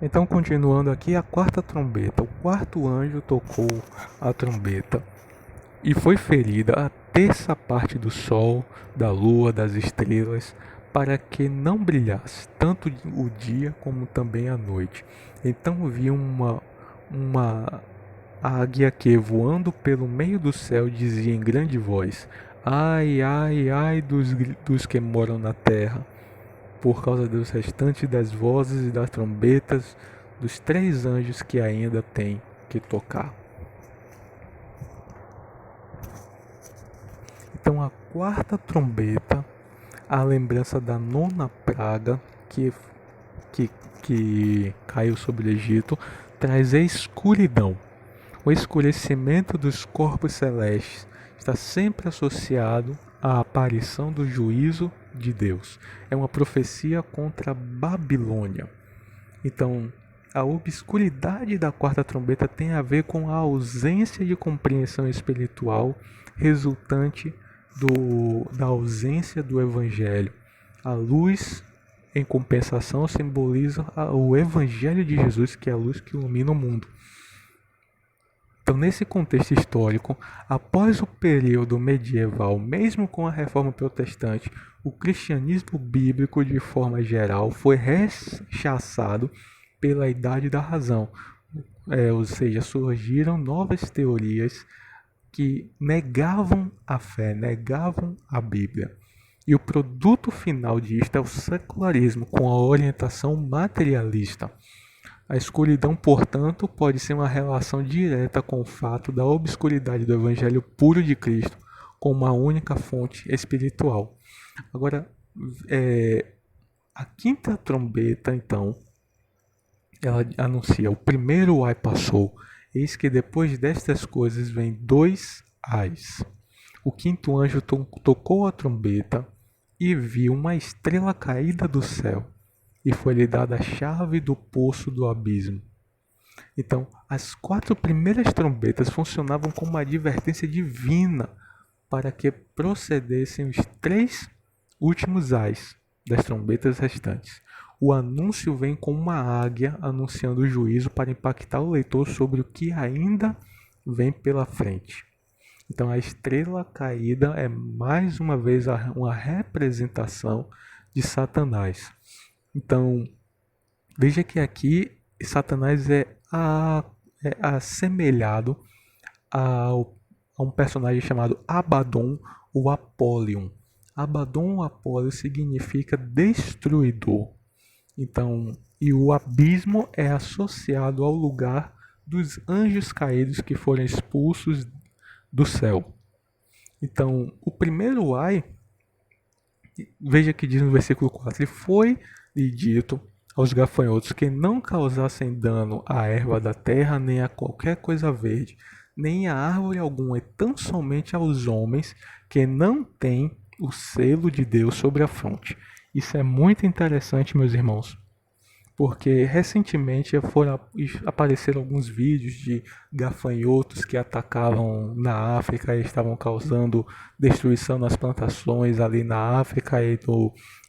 Então, continuando aqui, a quarta trombeta. O quarto anjo tocou a trombeta e foi ferida a terça parte do sol, da lua, das estrelas, para que não brilhasse tanto o dia como também a noite. Então vi uma águia que, voando pelo meio do céu, dizia em grande voz: Ai, ai, ai dos que moram na terra, por causa dos restantes das vozes e das trombetas dos três anjos que ainda têm que tocar. Então, a quarta trombeta, a lembrança da nona praga que, que caiu sobre o Egito, traz a escuridão. O escurecimento dos corpos celestes está sempre associado à aparição do juízo de Deus. É uma profecia contra a Babilônia. Então, a obscuridade da quarta trombeta tem a ver com a ausência de compreensão espiritual resultante da ausência do evangelho. A luz, em compensação, simboliza o evangelho de Jesus, que é a luz que ilumina o mundo. Então, nesse contexto histórico, após o período medieval, mesmo com a reforma protestante, o cristianismo bíblico, de forma geral, foi rechaçado pela idade da razão. Ou seja, surgiram novas teorias que negavam a fé, negavam a Bíblia. E o produto final disto é o secularismo, com a orientação materialista. A escuridão, portanto, pode ser uma relação direta com o fato da obscuridade do Evangelho puro de Cristo como uma única fonte espiritual. Agora, a quinta trombeta, então, ela anuncia: o primeiro ai passou, eis que depois destas coisas vem dois ais. O quinto anjo tocou a trombeta e viu uma estrela caída do céu, e foi-lhe dada a chave do poço do abismo. Então, as quatro primeiras trombetas funcionavam como uma advertência divina para que procedessem os três últimos ais das trombetas restantes. O anúncio vem com uma águia anunciando o juízo para impactar o leitor sobre o que ainda vem pela frente. Então, a estrela caída é mais uma vez uma representação de Satanás. Então, veja que aqui Satanás é assemelhado a um personagem chamado Abaddon, o Apollyon. Abaddon, o Apollyon, significa destruidor. Então, e o abismo é associado ao lugar dos anjos caídos que foram expulsos do céu. Então, o primeiro ai, veja que diz no versículo 4, e foi-lhe dito aos gafanhotos que não causassem dano à erva da terra, nem a qualquer coisa verde, nem a árvore alguma, e tão somente aos homens que não têm o selo de Deus sobre a fronte. Isso é muito interessante, meus irmãos, porque recentemente apareceram alguns vídeos de gafanhotos que atacavam na África e estavam causando destruição nas plantações ali na África e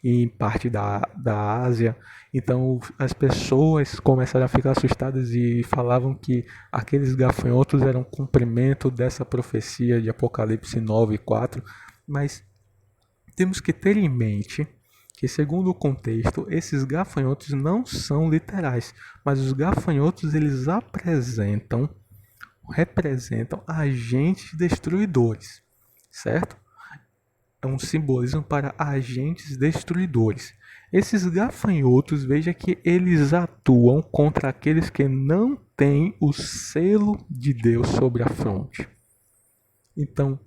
em parte da Ásia. Então as pessoas começaram a ficar assustadas e falavam que aqueles gafanhotos eram cumprimento dessa profecia de Apocalipse 9:4, mas temos que ter em mente que, segundo o contexto, esses gafanhotos não são literais, mas os gafanhotos eles representam agentes destruidores, certo? É um simbolismo para agentes destruidores. Esses gafanhotos, veja que eles atuam contra aqueles que não têm o selo de Deus sobre a fronte. Então,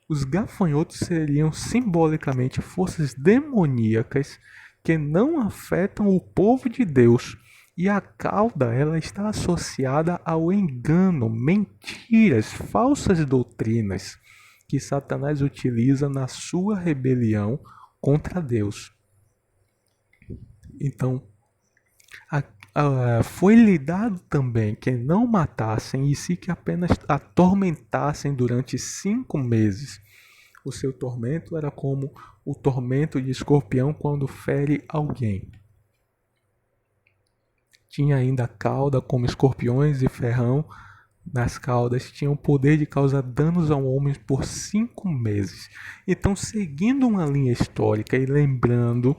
os gafanhotos seriam simbolicamente forças demoníacas que não afetam o povo de Deus. E a cauda ela está associada ao engano, mentiras, falsas doutrinas que Satanás utiliza na sua rebelião contra Deus. Então, foi-lhe dado também que não matassem e se que apenas atormentassem durante 5 meses. O seu tormento era como o tormento de escorpião quando fere alguém. tinha ainda cauda como escorpiões e ferrão nas caudas, tinham o poder de causar danos ao homem por 5 meses. Então, seguindo uma linha histórica e lembrando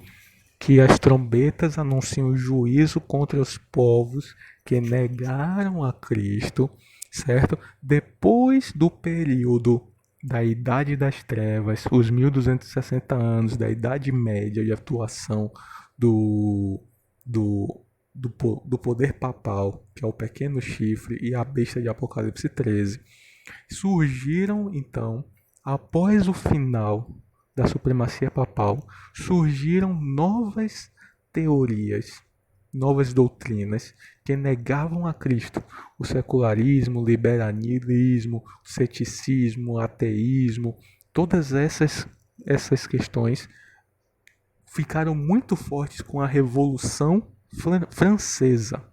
que as trombetas anunciam o juízo contra os povos que negaram a Cristo, certo? Depois do período da Idade das Trevas, os 1260 anos da Idade Média de atuação do, do, do poder papal, que é o pequeno chifre e a besta de Apocalipse 13, surgiram então, após o final da supremacia papal, surgiram novas teorias, novas doutrinas que negavam a Cristo. O secularismo, o liberalismo, o ceticismo, o ateísmo, todas essas questões ficaram muito fortes com a Revolução Francesa,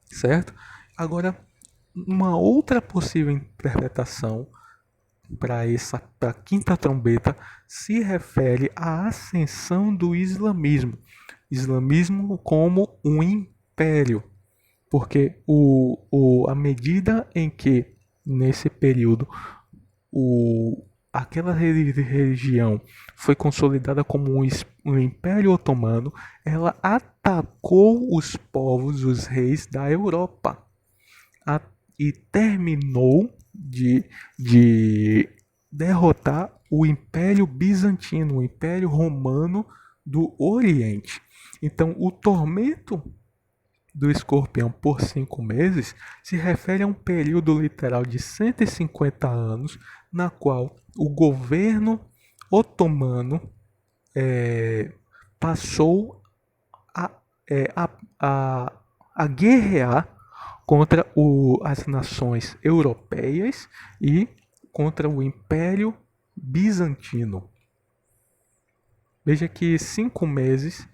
certo? Agora, uma outra possível interpretação para a quinta trombeta se refere à ascensão do islamismo. Islamismo como um império, porque à medida em que nesse período aquela religião foi consolidada como um império otomano, ela atacou os povos, os reis da Europa e terminou de derrotar o Império Bizantino, o Império Romano do Oriente. Então, o tormento do escorpião por 5 meses se refere a um período literal de 150 anos, na qual o governo otomano passou a guerrear contra as nações europeias e contra o Império Bizantino. Veja que 5 meses,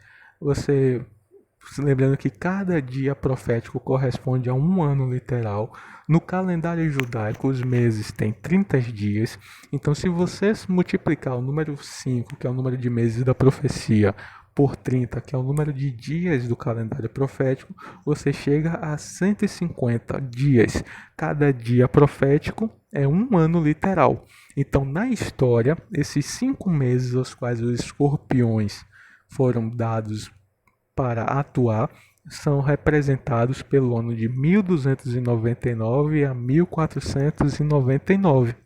lembrando que cada dia profético corresponde a um ano literal. No calendário judaico, os meses têm 30 dias. Então, se você multiplicar o número 5, que é o número de meses da profecia, por 30, que é o número de dias do calendário profético, você chega a 150 dias. Cada dia profético é um ano literal. Então, na história, esses 5 meses aos quais os escorpiões foram dados para atuar são representados pelo ano de 1299 a 1499.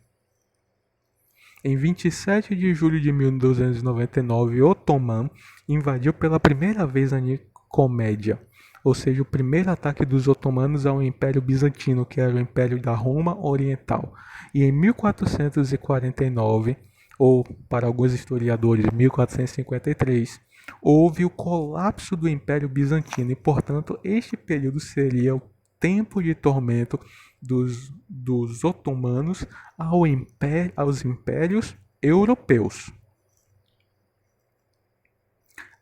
Em 27 de julho de 1299, Otomã invadiu pela primeira vez a Nicomédia, ou seja, o primeiro ataque dos otomanos ao Império Bizantino, que era o Império da Roma Oriental. E em 1449, ou para alguns historiadores, 1453, houve o colapso do Império Bizantino e, portanto, este período seria o tempo de tormento dos otomanos aos impérios europeus.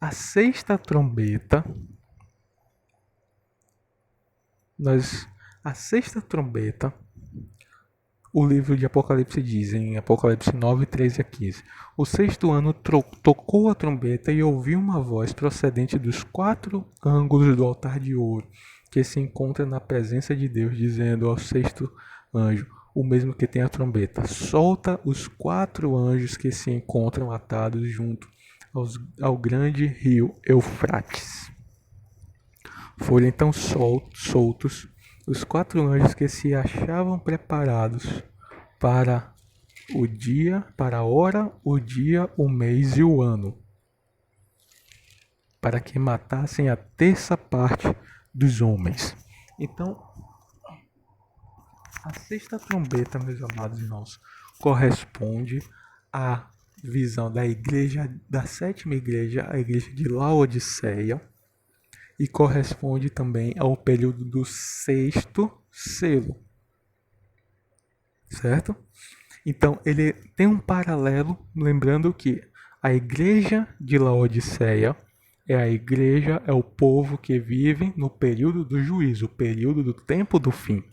A sexta trombeta, o livro de Apocalipse diz, em Apocalipse 9, 13 a 15: o sexto ano tocou a trombeta e ouvi uma voz procedente dos 4 ângulos do altar de ouro, que se encontra na presença de Deus, dizendo ao sexto anjo, o mesmo que tem a trombeta: solta os 4 anjos que se encontram atados junto ao grande rio Eufrates. Foram então soltos os 4 anjos que se achavam preparados para o dia, para a hora, o dia, o mês e o ano, para que matassem a terça parte dos homens. Então, a sexta trombeta, meus amados irmãos, corresponde à visão da igreja, da sétima igreja, a igreja de Laodiceia, e corresponde também ao período do sexto selo, certo? Então, ele tem um paralelo, lembrando que a igreja de Laodiceia é o povo que vive no período do juízo, o período do tempo do fim.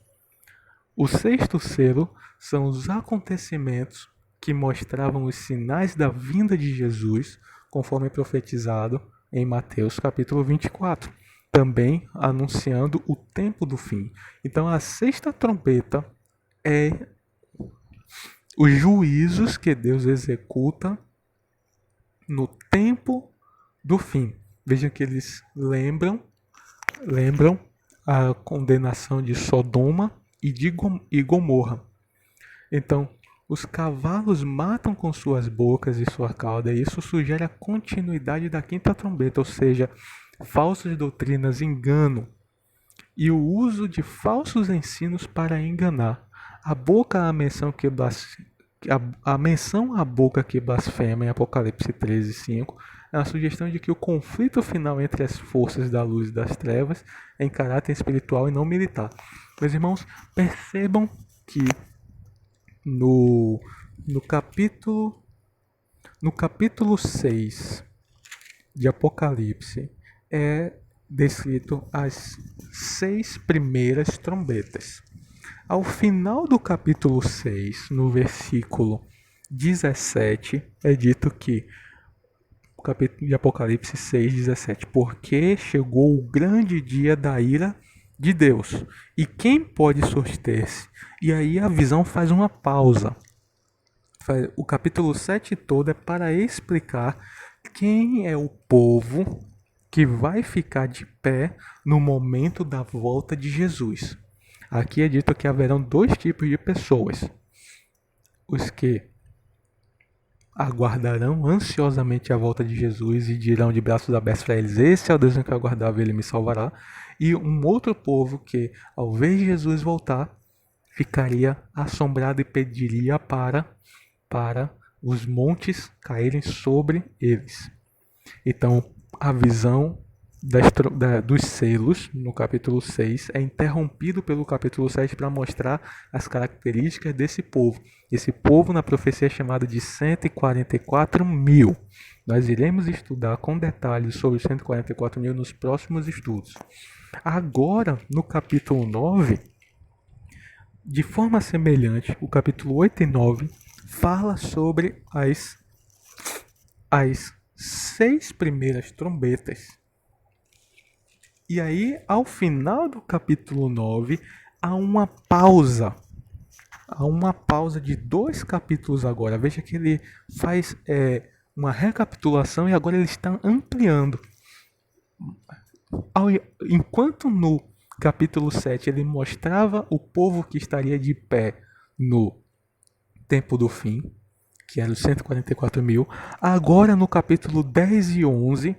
O sexto selo são os acontecimentos que mostravam os sinais da vinda de Jesus, conforme profetizado em Mateus capítulo 24. também anunciando o tempo do fim. Então a sexta trombeta é os juízos que Deus executa no tempo do fim. Veja que eles lembram a condenação de Sodoma e Gomorra. Então, os cavalos matam com suas bocas e sua cauda, e isso sugere a continuidade da quinta trombeta, ou seja, falsas doutrinas, engano e o uso de falsos ensinos para enganar. A boca a menção que a menção à boca que blasfema em Apocalipse 13:5 é a sugestão de que o conflito final entre as forças da luz e das trevas é em caráter espiritual e não militar. Meus irmãos, percebam que no, no capítulo no capítulo 6 de Apocalipse é descrito as 6 primeiras trombetas. Ao final do capítulo 6, no versículo 17, é dito que, o capítulo de Apocalipse 6:17, porque chegou o grande dia da ira de Deus, e quem pode suster-se? E aí a visão faz uma pausa. O capítulo 7 todo é para explicar quem é o povo que vai ficar de pé no momento da volta de Jesus. Aqui é dito que haverão 2 tipos de pessoas: os que aguardarão ansiosamente a volta de Jesus e dirão de braços abertos para eles: esse é o Deus em que eu aguardava, ele me salvará. E um outro povo que, ao ver Jesus voltar, ficaria assombrado e pediria para os montes caírem sobre eles. Então, a visão dos selos, no capítulo 6, é interrompido pelo capítulo 7 para mostrar as características desse povo. Esse povo na profecia é chamado de 144 mil. Nós iremos estudar com detalhes sobre os 144 mil nos próximos estudos. Agora, no capítulo 9, de forma semelhante, o capítulo 8 e 9 fala sobre as 6 primeiras trombetas. E aí, ao final do capítulo 9, há uma pausa. Há uma pausa de 2 capítulos agora. Veja que ele faz uma recapitulação e agora ele está ampliando. Enquanto no capítulo 7 ele mostrava o povo que estaria de pé no tempo do fim, que era os 144 mil, agora no capítulo 10 e 11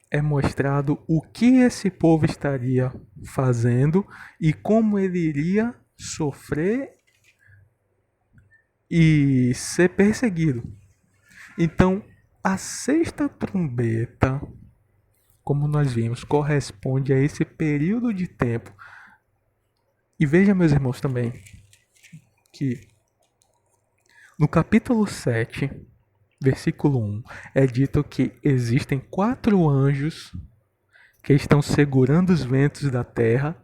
é mostrado o que esse povo estaria fazendo e como ele iria sofrer e ser perseguido. Então, a sexta trombeta, como nós vimos, corresponde a esse período de tempo. E veja, meus irmãos, também, que no capítulo 7, versículo 1, é dito que existem 4 anjos que estão segurando os ventos da terra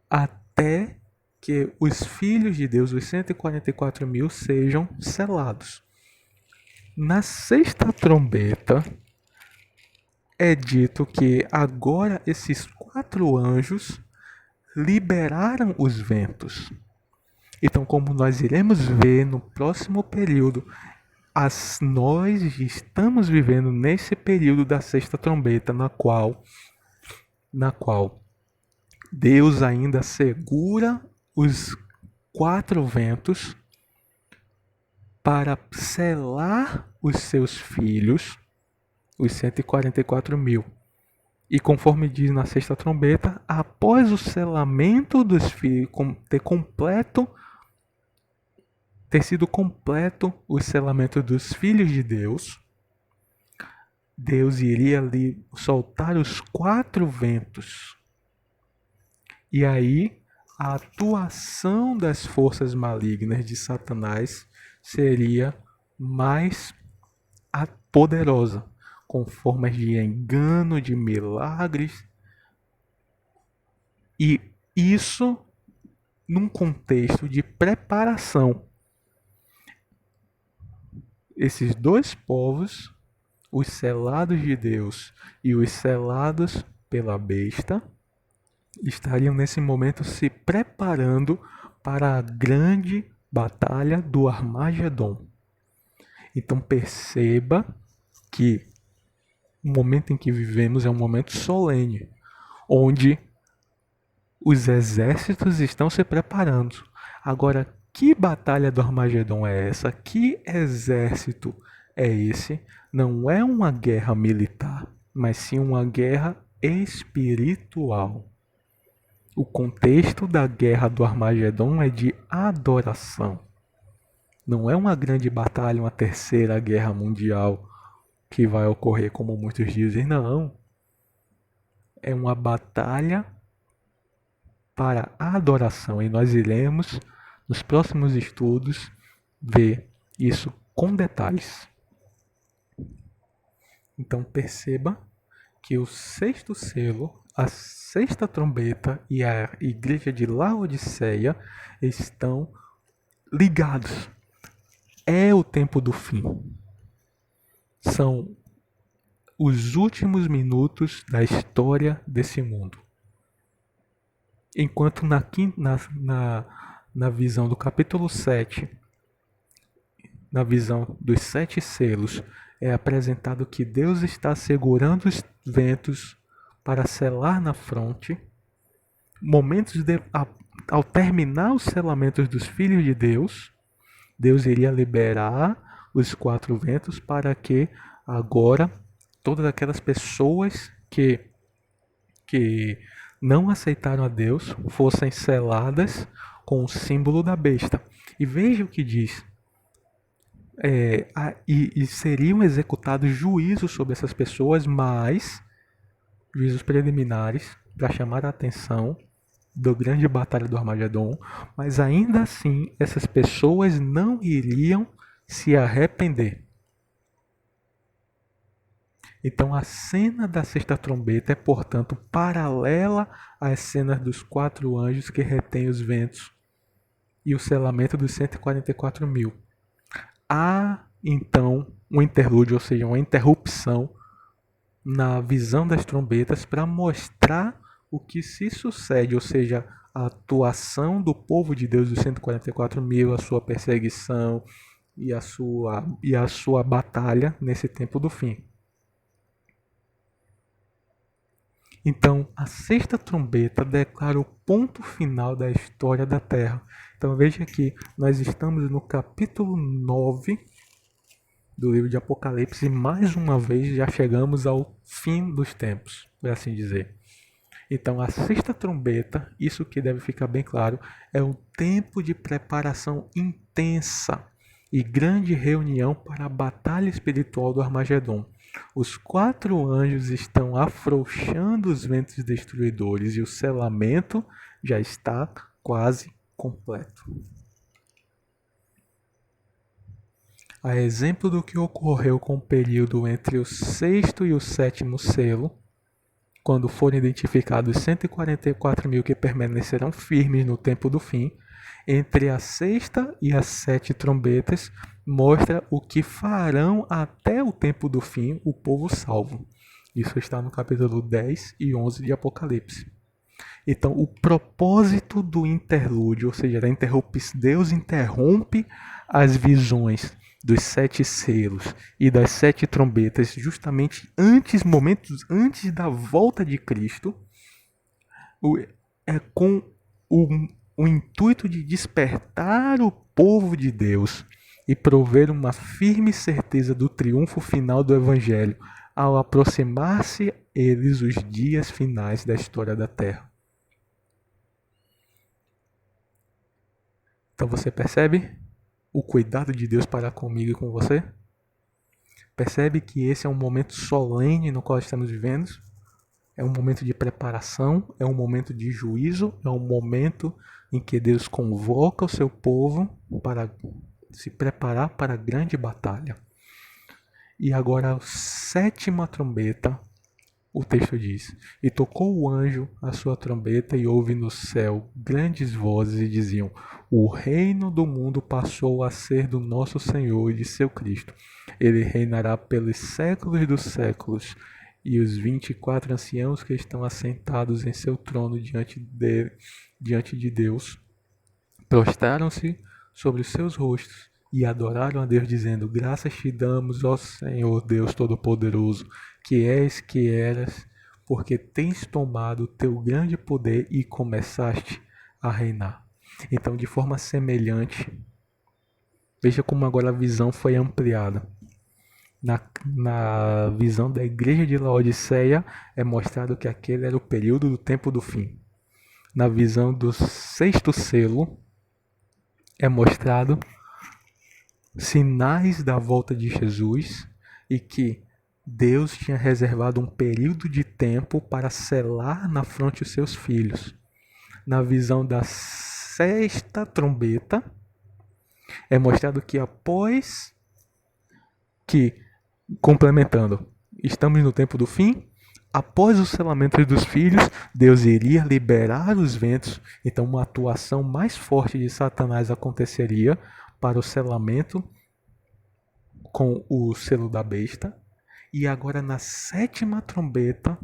até que os filhos de Deus, os 144 mil, sejam selados. Na sexta trombeta, é dito que agora esses 4 anjos liberaram os ventos. Então, como nós iremos ver no próximo período, nós estamos vivendo nesse período da sexta trombeta, na qual Deus ainda segura os 4 ventos para selar os seus filhos, os 144 mil. E conforme diz na sexta trombeta, após o selamento dos filhos, ter sido completo o selamento dos filhos de Deus, Deus iria ali soltar os 4 ventos. E aí, a atuação das forças malignas de Satanás seria mais poderosa, com formas de engano, de milagres. E isso num contexto de preparação. Esses 2 povos, os selados de Deus e os selados pela besta estariam nesse momento se preparando para a grande batalha do Armagedon. Então perceba que o momento em que vivemos é um momento solene, onde os exércitos estão se preparando. Agora, que batalha do Armagedon é essa? Que exército é esse? Não é uma guerra militar, mas sim uma guerra espiritual. O contexto da guerra do Armagedon é de adoração. Não é uma grande batalha, uma terceira guerra mundial que vai ocorrer como muitos dizem, não. É uma batalha para a adoração e nós iremos, nos próximos estudos, ver isso com detalhes. Então perceba que o sexto selo, a sexta trombeta e a igreja de Laodiceia estão ligados. É o tempo do fim. São os últimos minutos da história desse mundo. Enquanto na visão do capítulo 7, na visão dos 7 selos, é apresentado que Deus está segurando os ventos para selar na fronte. Ao terminar os selamentos dos filhos de Deus, Deus iria liberar os 4 ventos para que agora todas aquelas pessoas que não aceitaram a Deus fossem seladas com o símbolo da besta. E veja o que diz. E seriam executados juízos sobre essas pessoas, mas juízos preliminares para chamar a atenção da grande batalha do Armagedon, mas ainda assim essas pessoas não iriam se arrepender. Então a cena da sexta trombeta é, portanto, paralela às cenas dos 4 anjos que retêm os ventos e o selamento dos 144.000. Há, então, um interlúdio, ou seja, uma interrupção na visão das trombetas para mostrar o que se sucede, ou seja, a atuação do povo de Deus dos 144.000, a sua perseguição e a sua batalha nesse tempo do fim. Então, a sexta trombeta declara o ponto final da história da Terra. Então, veja que nós estamos no capítulo 9 do livro de Apocalipse e mais uma vez já chegamos ao fim dos tempos, por assim dizer. Então, a sexta trombeta, isso que deve ficar bem claro, é um tempo de preparação intensa e grande reunião para a batalha espiritual do Armagedon. Os 4 anjos estão afrouxando os ventos destruidores e o selamento já está quase completo. A exemplo do que ocorreu com o período entre o sexto e o sétimo selo, quando forem identificados 144.000 que permanecerão firmes no tempo do fim, entre a sexta e as 7 trombetas, mostra o que farão até o tempo do fim o povo salvo. Isso está no capítulo 10 e 11 de Apocalipse. Então, o propósito do interlúdio, ou seja, da interrupção, Deus interrompe as visões dos 7 selos e das 7 trombetas, justamente momentos antes da volta de Cristo, é com o intuito de despertar o povo de Deus e prover uma firme certeza do triunfo final do Evangelho, ao aproximar-se eles os dias finais da história da Terra. Então você percebe o cuidado de Deus para comigo e com você? Percebe que esse é um momento solene no qual estamos vivendo? É um momento de preparação, é um momento de juízo, é um momento em que Deus convoca o seu povo para se preparar para a grande batalha. E agora a 7ª trombeta, o texto diz: E tocou o anjo a sua trombeta e houve no céu grandes vozes e diziam: O reino do mundo passou a ser do nosso Senhor e de seu Cristo. Ele reinará pelos séculos dos séculos. E os 24 anciãos que estão assentados em seu trono diante de Deus prostraram-se sobre os seus rostos e adoraram a Deus, dizendo: Graças te damos, ó Senhor Deus Todo-Poderoso, que és, que eras, porque tens tomado o teu grande poder e começaste a reinar. Então, de forma semelhante, veja como agora a visão foi ampliada. Na visão da igreja de Laodiceia é mostrado que aquele era o período do tempo do fim. Na visão do sexto selo é mostrado sinais da volta de Jesus e que Deus tinha reservado um período de tempo para selar na fronte os seus filhos. Na visão da sexta trombeta é mostrado que após que, complementando, estamos no tempo do fim, após o selamento dos filhos, Deus iria liberar os ventos, então uma atuação mais forte de Satanás aconteceria para o selamento com o selo da besta. E agora na sétima trombeta,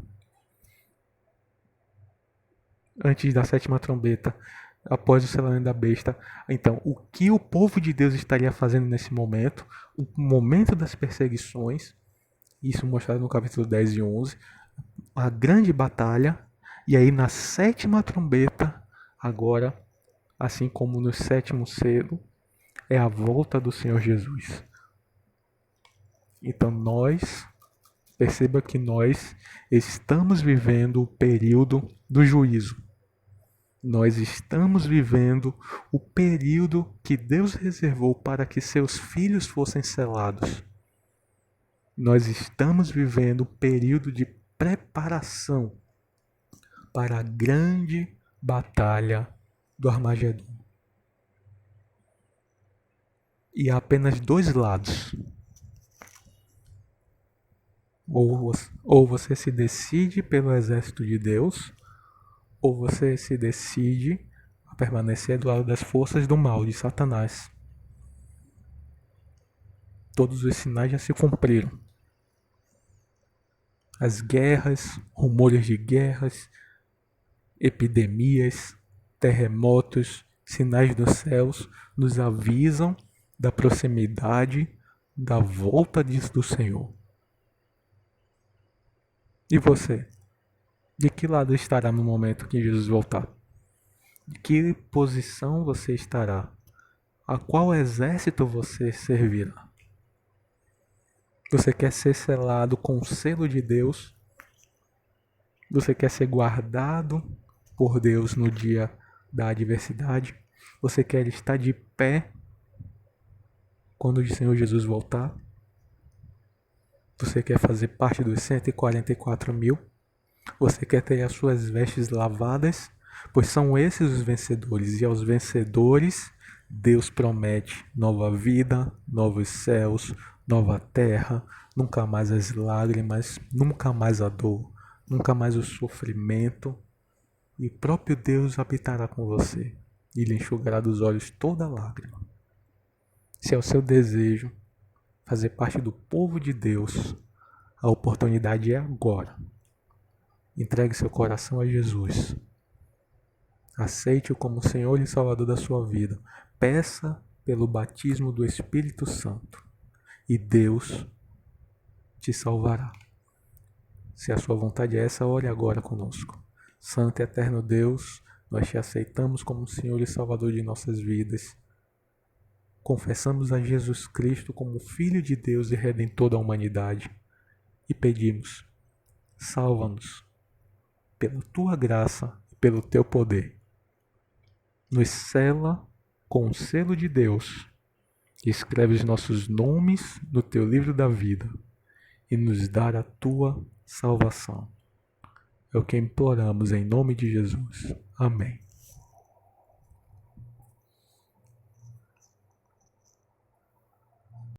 antes da sétima trombeta, após o selamento da besta, então o que o povo de Deus estaria fazendo nesse momento, o momento das perseguições, isso mostrado no capítulo 10 e 11, a grande batalha, e aí na sétima trombeta, agora, assim como no sétimo selo, é a volta do Senhor Jesus. Então perceba que nós estamos vivendo o período do juízo. Nós estamos vivendo o período que Deus reservou para que seus filhos fossem selados. Nós estamos vivendo o período de preparação para a grande batalha do Armagedon. E há apenas dois lados. Ou você se decide pelo exército de Deus, ou você se decide a permanecer do lado das forças do mal, de Satanás. Todos os sinais já se cumpriram. As guerras, rumores de guerras, epidemias, terremotos, sinais dos céus nos avisam da proximidade da volta do Senhor. E você? De que lado estará no momento que Jesus voltar? De que posição você estará? A qual exército você servirá? Você quer ser selado com o selo de Deus? Você quer ser guardado por Deus no dia da adversidade? Você quer estar de pé quando o Senhor Jesus voltar? Você quer fazer parte dos 144 mil? Você quer ter as suas vestes lavadas? Pois são esses os vencedores, e aos vencedores Deus promete nova vida, novos céus, nova terra, nunca mais as lágrimas, nunca mais a dor, nunca mais o sofrimento, e o próprio Deus habitará com você e lhe enxugará dos olhos toda lágrima. Se é o seu desejo fazer parte do povo de Deus, a oportunidade é agora. Entregue seu coração a Jesus. Aceite-o como Senhor e Salvador da sua vida. Peça pelo batismo do Espírito Santo e Deus te salvará. Se a sua vontade é essa, ore agora conosco. Santo e eterno Deus, nós te aceitamos como Senhor e Salvador de nossas vidas. Confessamos a Jesus Cristo como Filho de Deus e Redentor da humanidade e pedimos: salva-nos pela tua graça e pelo teu poder. Nos sela com o selo de Deus e escreve os nossos nomes no teu livro da vida e nos dá a tua salvação. É o que imploramos em nome de Jesus. Amém.